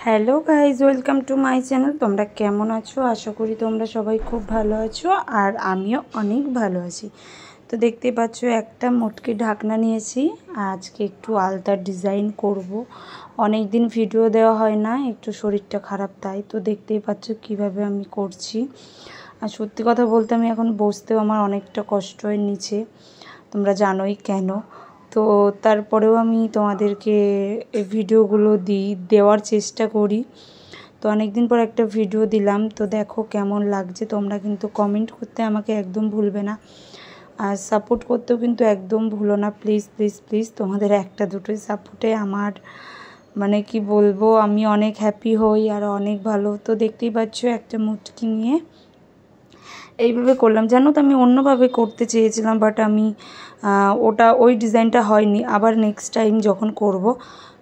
Hello guys, welcome to my channel. তোমরা কেমন আছো? আশা করি তোমরা সবাই খুব ভালো আছো, আর আমিও অনেক ভালো আছি। তো দেখতেই পাচ্ছ একটা মটকি ঢাকনা নিয়েছি। আজকে একটু আলতার ডিজাইন করব। অনেক দিন ভিডিও দেওয়া হয় না, একটু শরীরটা খারাপ, তাই তো দেখতেই পাচ্ছ কিভাবে আমি করছি। আর সত্যি কথা বলতে আমি এখন বসতেও আমার অনেকটা কষ্ট হয় নিচে, তোমরা জানোই কেন। তো তারপরেও আমি তোমাদেরকে এই ভিডিওগুলো দেওয়ার চেষ্টা করি। তো অনেক দিন পর একটা ভিডিও দিলাম, তো দেখো কেমন লাগছে। তোমরা কিন্তু কমেন্ট করতে আমাকে একদম ভুলবে না, আর সাপোর্ট করতেও কিন্তু একদম ভুলো না, প্লিজ প্লিজ প্লিজ। তোমাদের একটা দুটোই সাপোর্টে আমার মানে কি বলবো, আমি অনেক হ্যাপি হই আর অনেক ভালো। তো দেখতেই পাচ্ছ একটা মুটকি নিয়ে এইভাবে করলাম। জানো তো আমি অন্যভাবে করতে চেয়েছিলাম, বাট আমি ওই ডিজাইনটা হয়নি। আবার নেক্সট টাইম যখন করব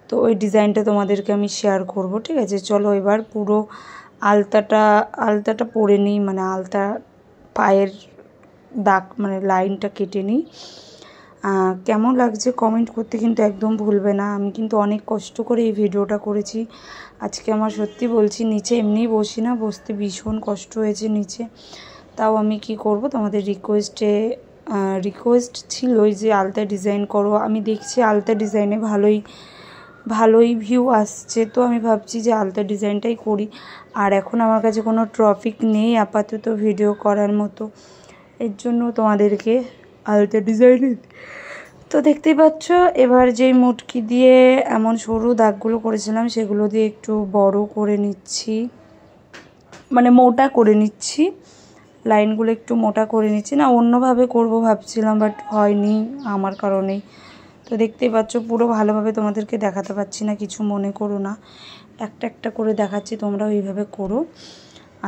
তো ওই ডিজাইনটা তোমাদেরকে আমি শেয়ার করব, ঠিক আছে? চলো এবার পুরো আলতাটা পরে নিই, মানে আলতা পায়ের দাগ মানে লাইনটা কেটে নিই। কেমন লাগছে কমেন্ট করতে কিন্তু একদম ভুলবে না। আমি কিন্তু অনেক কষ্ট করে এই ভিডিওটা করেছি আজকে। আমার সত্যি বলছি, নিচে এমনিই বসি না, বসতে ভীষণ কষ্ট হয়েছে নিচে। তাও আমি কি করব, তোমাদের রিকোয়েস্ট ছিল যে আলতা ডিজাইন করো। আমি দেখছি আলতা ডিজাইনে ভালোই ভিউ আসছে, তো আমি ভাবছি যে আলতা ডিজাইনটাই করি। আর এখন আমার কাছে কোনো টপিক নেই আপাতত ভিডিও করার মতো, এর জন্য তোমাদেরকে আলতা ডিজাইনে। তো দেখতেই পাচ্ছ এবার যেই মুটকি দিয়ে এমন সরু দাগগুলো করেছিলাম সেগুলো দিয়ে একটু বড় করে নিচ্ছি, মানে মোটা করে নিচ্ছি, লাইনগুলো একটু মোটা করে নিচ্ছি। না অন্যভাবে করব ভাবছিলাম, বাট হয়নি আমার কারণেই। তো দেখতেই পাচ্ছ পুরো ভালোভাবে তোমাদেরকে দেখাতে পারছি না, কিছু মনে করো না, একটা একটা করে দেখাচ্ছি, তোমরাও এইভাবে করো,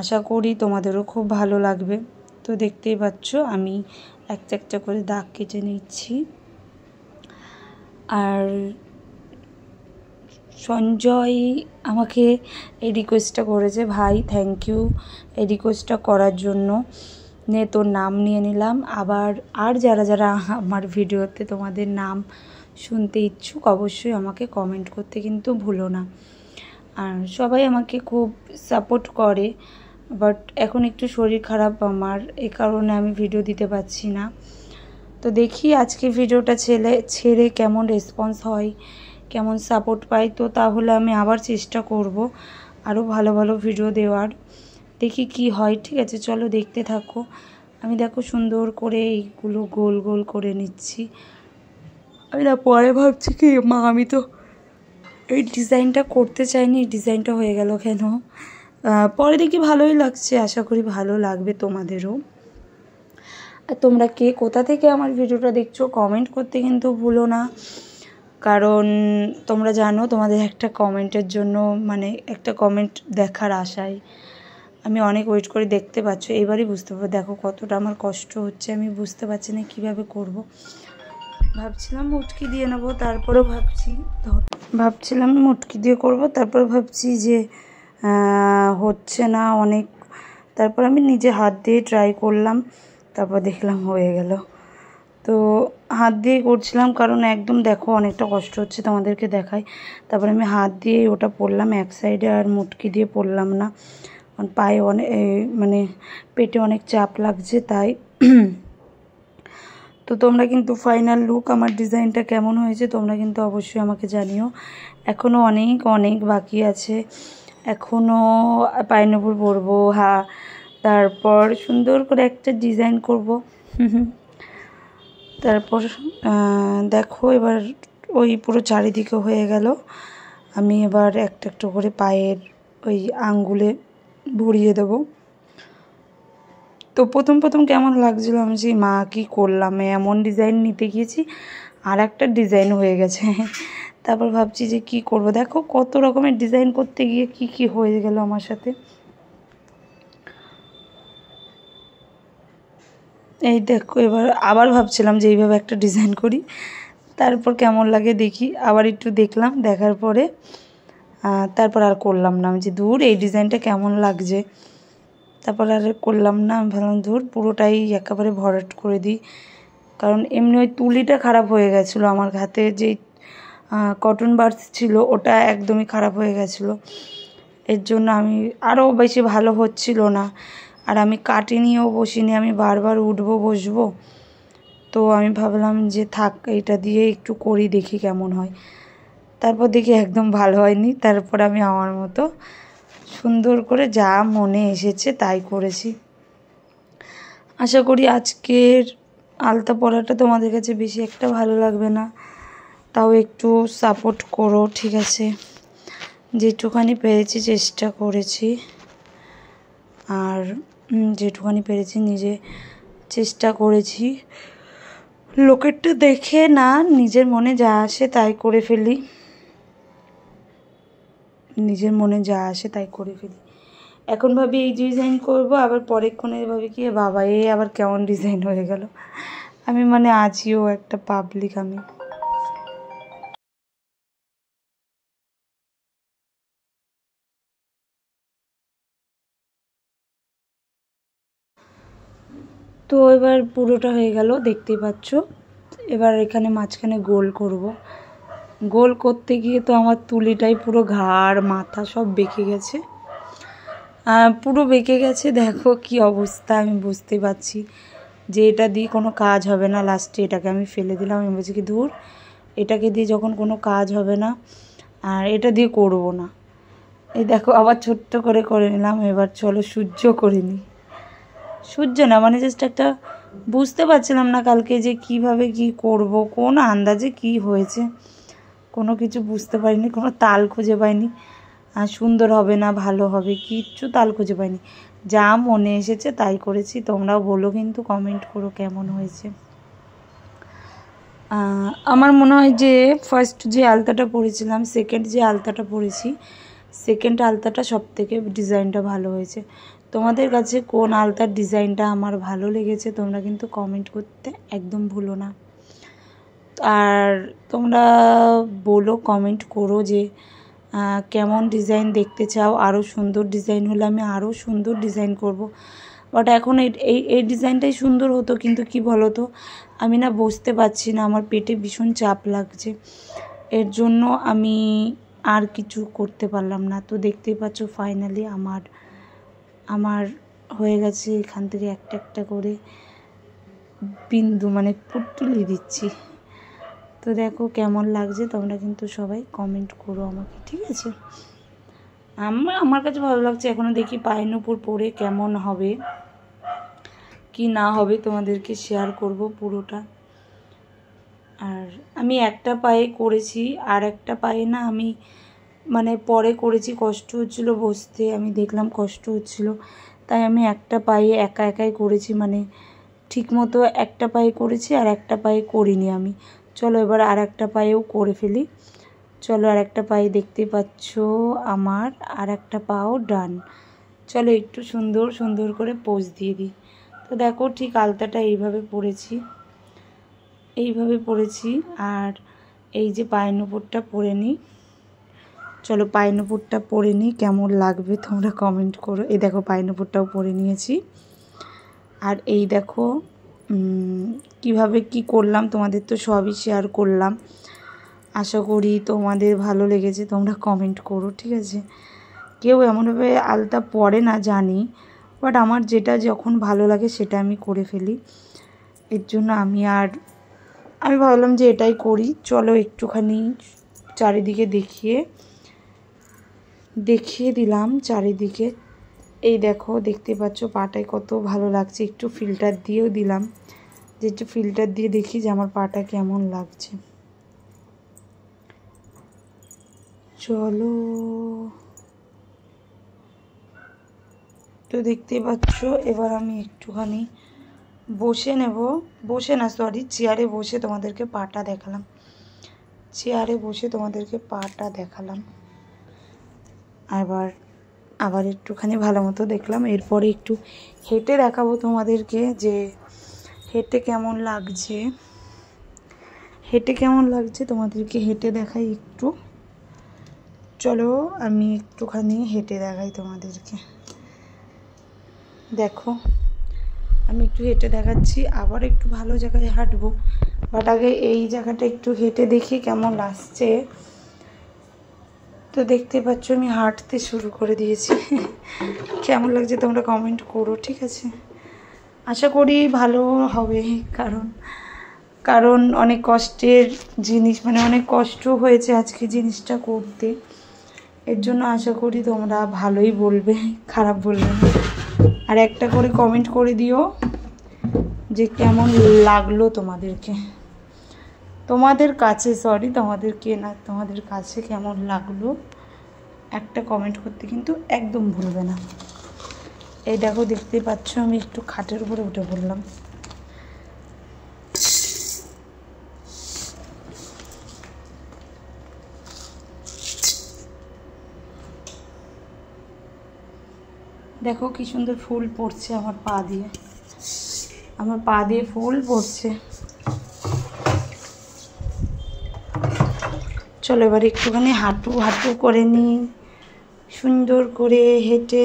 আশা করি তোমাদেরও খুব ভালো লাগবে। তো দেখতেই পাচ্ছ আমি একটা একটা করে দাগ কেটে নিচ্ছি। আর সঞ্জয় আমাকে এই রিকোয়েস্টটা করেছে, ভাই থ্যাংক ইউ এই রিকোয়েস্টটা করার জন্য, নে তোর নাম নিয়ে নিলাম। আবার আর যারা যারা আমার ভিডিওতে তোমাদের নাম শুনতে ইচ্ছুক অবশ্যই আমাকে কমেন্ট করতে কিন্তু ভুলো না। আর সবাই আমাকে খুব সাপোর্ট করে, বাট এখন একটু শরীর খারাপ আমার, এ কারণে আমি ভিডিও দিতে পারছি না। তো দেখি আজকে ভিডিওটা ছেড়ে কেমন রেসপন্স হয়, কেমন সাপোর্ট পাই, তো তাহলে আমি আবার চেষ্টা করব আরও ভালো ভালো ভিডিও দেওয়ার। দেখি কি হয়, ঠিক আছে? চলো দেখতে থাকো। আমি দেখো সুন্দর করে এইগুলো গোল গোল করে নিচ্ছি। আমি না পরে ভাবছি কি মা, আমি তো এই ডিজাইনটা করতে চাইনি, ডিজাইনটা হয়ে গেল কেন? পরে দেখি ভালোই লাগছে, আশা করি ভালো লাগবে তোমাদেরও। আর তোমরা কে কোথা থেকে আমার ভিডিওটা দেখছো কমেন্ট করতে কিন্তু ভুলো না, কারণ তোমরা জানো তোমাদের একটা কমেন্টের জন্য, মানে একটা কমেন্ট দেখার আশায় আমি অনেক ওয়েট করে। দেখতে পাচ্ছ এবারই বুঝতে পারবো, দেখো কতটা আমার কষ্ট হচ্ছে, আমি বুঝতে পারছি না কীভাবে করব। ভাবছিলাম মুটকি দিয়ে নেবো, তারপরেও ভাবছিলাম মুটকি দিয়ে করব, তারপরে ভাবছি যে হচ্ছে না অনেক। তারপর আমি নিজে হাত দিয়ে ট্রাই করলাম, তারপর দেখলাম হয়ে গেল। তো হাত দিয়েই করছিলাম, কারণ একদম দেখো অনেকটা কষ্ট হচ্ছে, তোমাদেরকে দেখাই। তারপরে আমি হাত দিয়ে ওটা পরলাম এক সাইডে, আর মুটকি দিয়ে পরলাম না, পায়ে অনেক মানে পেটে অনেক চাপ লাগছে তাই। তো তোমরা কিন্তু ফাইনাল লুক আমার ডিজাইনটা কেমন হয়েছে তোমরা কিন্তু অবশ্যই আমাকে জানিও। এখনও অনেক অনেক বাকি আছে, এখনও পাইনাপল পরবো, তারপর সুন্দর করে একটা ডিজাইন করব। তারপর দেখো এবার ওই পুরো চারিদিকে হয়ে গেল। আমি এবার একটা একটা করে পায়ের ওই আঙ্গুলে ভরিয়ে দেবো। তো প্রথম কেমন লাগছিলো, আমি যে মা কী করলাম, এমন ডিজাইন নিতে গিয়েছি আর একটা ডিজাইন হয়ে গেছে। তারপর ভাবছি যে কি করব, দেখো কত রকমের ডিজাইন করতে গিয়ে কি হয়ে গেল আমার সাথে। এই দেখো এবার আবার ভাবছিলাম যে এইভাবে একটা ডিজাইন করি, তারপর কেমন লাগে দেখি, আবার একটু দেখলাম, দেখার পরে তারপর আর করলাম না। আমি যে দূর এই ডিজাইনটা কেমন লাগছে, তারপর আর করলাম না। আমি ভাবলাম ধুর পুরোটাই একেবারে ভরাট করে দিই, কারণ এমনি ওই তুলিটা খারাপ হয়ে গেছিলো, আমার হাতে যেই কটন বাডস ছিল ওটা একদমই খারাপ হয়ে গেছিলো। এর জন্য আমি আরও বেশি ভালো হচ্ছিল না। আর আমি কাটিনিও বসিনি, আমি বারবার উঠবো বসবো। তো আমি ভাবলাম যে থাক, এটা দিয়ে একটু করি, দেখি কেমন হয়। তারপর দেখি একদম ভালো হয়নি। তারপর আমি আমার মতো সুন্দর করে যা মনে এসেছে তাই করেছি। আশা করি আজকের আলতা পরাটা তোমাদের কাছে বেশি একটা ভালো লাগবে না, তাও একটু সাপোর্ট করো, ঠিক আছে? যেটুখানি পেরেছি চেষ্টা করেছি, আর যেটুখানি পেরেছি নিজে চেষ্টা করেছি। লোকেরটা দেখে না, নিজের মনে যা আসে তাই করে ফেলি, নিজের মনে যা আসে তাই করে ফেলি। এখন ভাবি এই ডিজাইন করব, আবার পরেক্ষণে ভাবি কি বাবা এ আবার কেমন ডিজাইন হয়ে গেল। আমি মানে আছিও একটা পাবলিক। আমি তো এবার পুরোটা হয়ে গেল, দেখতেই পাচ্ছ। এবার এখানে মাঝখানে গোল করব। গোল করতে গিয়ে তো আমার তুলিটাই পুরো ঘাড় মাথা সব বেঁকে গেছে, পুরো বেঁকে গেছে। দেখো কি অবস্থা, আমি বুঝতে পারছি যে এটা দিয়ে কোনো কাজ হবে না। লাস্টে এটাকে আমি ফেলে দিলাম। আমি বলছি কি ধুর, এটাকে দিয়ে যখন কোনো কাজ হবে না, আর এটা দিয়ে করব না। এই দেখো আবার ছোট্ট করে করে নিলাম। এবার চলো সূর্য করে নিই। সূর্য না, মানে জাস্ট একটা বুঝতে পারছিলাম না কালকে যে কিভাবে কি করব, কোন আন্দাজে কি হয়েছে, কোনো কিছু বুঝতে পারিনি, কোনো তাল খুঁজে পাইনি। আর সুন্দর হবে না ভালো হবে কিচ্ছু তাল খুঁজে পাইনি, যা মনে এসেছে তাই করেছি। তোমরাও বলো কিন্তু, কমেন্ট করো কেমন হয়েছে। আমার মনে হয় যে ফার্স্ট যে আলতাটা পরেছিলাম, সেকেন্ড যে আলতাটা পরেছি, সেকেন্ড আলতাটা সবথেকে ডিজাইনটা ভালো হয়েছে। তোমাদের কাছে কোন আলতার ডিজাইনটা আমার ভালো লেগেছে তোমরা কিন্তু কমেন্ট করতে একদম ভুলো না। আর তোমরা বলো, কমেন্ট করো যে কেমন ডিজাইন দেখতে চাও। আরও সুন্দর ডিজাইন হলে আমি আরও সুন্দর ডিজাইন করব। বাট এখন এই ডিজাইনটাই সুন্দর হতো, কিন্তু কি বলো তো, আমি না বসতে পারছি না, আমার পেটে ভীষণ চাপ লাগছে, এর জন্য আমি আর কিছু করতে পারলাম না। তো দেখতেই পাচ্ছ ফাইনালি আমার হয়ে গেছে। এখান থেকে একটা একটা করে বিন্দু মানে পুতুলি দিচ্ছি। তো দেখো কেমন লাগছে, তোমরা কিন্তু সবাই কমেন্ট করো আমাকে, ঠিক আছে? আমার কাছে ভালো লাগছে। এখনও দেখি পায়ের উপর পরে কেমন হবে কি না হবে, তোমাদেরকে শেয়ার করব পুরোটা। আর আমি একটা পায়ে করেছি, আর একটা পায়ে না আমি মানে পরে করেছি, কষ্ট হচ্ছিলো বসতে, আমি দেখলাম কষ্ট হচ্ছিলো, তাই আমি একটা পায়ে একা একাই করেছি, মানে ঠিক মতো একটা পায়ে করেছি আর একটা পায়ে করিনি আমি। চলো এবার আর একটা পায়েও করে ফেলি। চলো আর একটা পায়ে, দেখতে পাচ্ছ আমার আর একটা পাও ডান। চলো একটু সুন্দর সুন্দর করে পোজ দিয়ে দিই। তো দেখো ঠিক আলতাটা এইভাবে পরেছি, আর এই যে পায়ের নুপুরটা পরে নিই। চলো পায়ের নুপুরটা পরে নিই, কেমন লাগবে তোমরা কমেন্ট করো। এই দেখো পায়ের নুপুরটাও পরে নিয়েছি। আর এই দেখো কিভাবে কি করলাম তোমাদের তো সবই শেয়ার করলাম। আশা করি তোমাদের ভালো লেগেছে, তোমরা কমেন্ট করো, ঠিক আছে? কেউ এমনভাবে আলতা পরে না জানি, বাট আমার যেটা যখন ভালো লাগে সেটা আমি করে ফেলি। এর জন্য আমি ভাবলাম যে এটাই করি। চলো একটুখানি চারিদিকে দেখিয়ে দিলাম চারিদিকে। এই দেখো দেখতে পাচ্ছ পাটায় কত ভালো লাগছে। একটু ফিল্টার দিয়েও দিলাম, যে একটু ফিল্টার দিয়ে দেখি যে আমার পাটা কেমন লাগছে। চলো, তো দেখতে পাচ্ছ এবার আমি একটুখানি চেয়ারে বসে তোমাদেরকে পাটা দেখালাম। আবার একটুখানি ভালো মতো দেখলাম। এরপরে একটু হেঁটে দেখাবো তোমাদেরকে যে হেঁটে কেমন লাগছে তোমাদেরকে হেঁটে দেখাই একটু। চলো আমি একটুখানি হেঁটে দেখাই তোমাদেরকে। দেখো আমি একটু হেঁটে দেখাচ্ছি, আবার একটু ভালো জায়গায় হাঁটবো, বাট আগে এই জায়গাটা একটু হেঁটে দেখি কেমন লাগছে। তো দেখতে পাচ্ছ আমি হাঁটতে শুরু করে দিয়েছি। কেমন লাগছে তোমরা কমেন্ট করো, ঠিক আছে? আশা করি ভালো হবে, কারণ অনেক কষ্টের জিনিস, মানে অনেক কষ্ট হয়েছে আজকে জিনিসটা করতে। এর জন্য আশা করি তোমরা ভালোই বলবে, খারাপ বলবে না। আর একটা করে কমেন্ট করে দিও যে কেমন লাগলো তোমাদের কাছে, তোমাদেরকে না, তোমাদের কাছে কেমন লাগলো একটা কমেন্ট করতে কিন্তু একদম ভুলবে না। এই দেখো দেখতেই পাচ্ছ আমি একটু খাটের উপরে উঠে পড়লাম। দেখো কি সুন্দর ফুল পড়ছে আমার পা দিয়ে ফুল পড়ছে। চলো এবার একটুখানি হাঁটু করে নিই। সুন্দর করে হেঁটে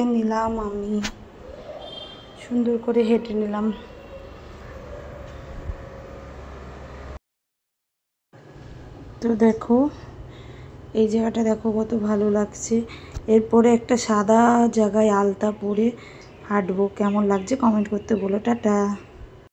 নিলাম, তো দেখো এই জায়গাটা দেখো কত ভালো লাগছে। এরপরে একটা সাদা জায়গায় আলতা পরে হাঁটবো, কেমন লাগছে কমেন্ট করতে বলো। টাটা।